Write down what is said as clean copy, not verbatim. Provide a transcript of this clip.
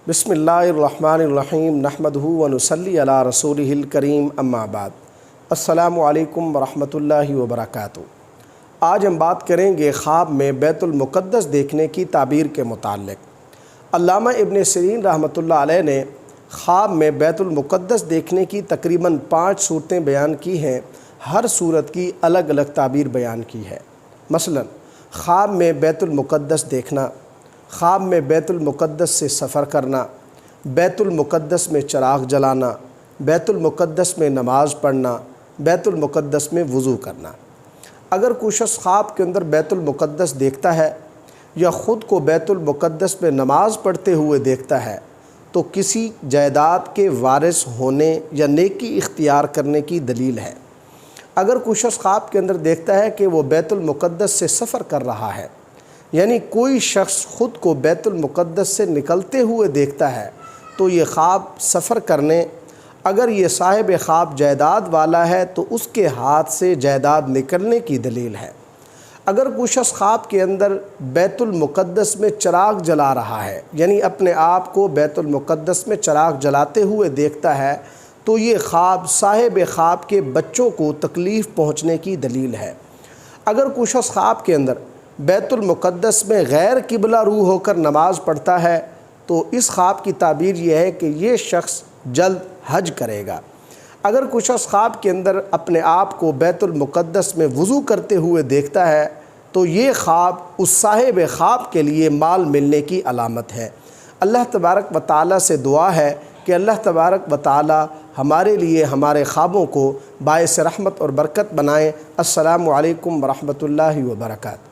بسم اللہ الرحمن الرحیم نحمدہ ونصلی علی رسولہ الکریم اما بعد السلام علیکم ورحمۃ اللہ وبرکاتہ۔ آج ہم بات کریں گے خواب میں بیت المقدس دیکھنے کی تعبیر کے متعلق۔ علامہ ابن سیرین رحمۃ اللہ علیہ نے خواب میں بیت المقدس دیکھنے کی تقریباً 5 صورتیں بیان کی ہیں، ہر صورت کی الگ الگ تعبیر بیان کی ہے۔ مثلا خواب میں بیت المقدس دیکھنا، خواب میں بیت المقدس سے سفر کرنا، بیت المقدس میں چراغ جلانا، بیت المقدس میں نماز پڑھنا، بیت المقدس میں وضو کرنا۔ اگر کوئی شخص خواب کے اندر بیت المقدس دیکھتا ہے یا خود کو بیت المقدس میں نماز پڑھتے ہوئے دیکھتا ہے تو کسی جائیداد کے وارث ہونے یا نیکی اختیار کرنے کی دلیل ہے۔ اگر کوئی شخص خواب کے اندر دیکھتا ہے کہ وہ بیت المقدس سے سفر کر رہا ہے، یعنی کوئی شخص خود کو بیت المقدس سے نکلتے ہوئے دیکھتا ہے تو یہ خواب سفر کرنے، اگر یہ صاحب خواب جائیداد والا ہے تو اس کے ہاتھ سے جائیداد نکلنے کی دلیل ہے۔ اگر کوئی شخص خواب کے اندر بیت المقدس میں چراغ جلا رہا ہے، یعنی اپنے آپ کو بیت المقدس میں چراغ جلاتے ہوئے دیکھتا ہے تو یہ خواب صاحب خواب کے بچوں کو تکلیف پہنچنے کی دلیل ہے۔ اگر کوئی شخص خواب کے اندر بیت المقدس میں غیر قبلہ رو ہو کر نماز پڑھتا ہے تو اس خواب کی تعبیر یہ ہے کہ یہ شخص جلد حج کرے گا۔ اگر کوئی شخص خواب کے اندر اپنے آپ کو بیت المقدس میں وضو کرتے ہوئے دیکھتا ہے تو یہ خواب اس صاحب خواب کے لیے مال ملنے کی علامت ہے۔ اللہ تبارک و تعالیٰ سے دعا ہے کہ اللہ تبارک و تعالیٰ ہمارے لیے ہمارے خوابوں کو باعث رحمت اور برکت بنائیں۔ السلام علیکم ورحمۃ اللہ وبرکاتہ۔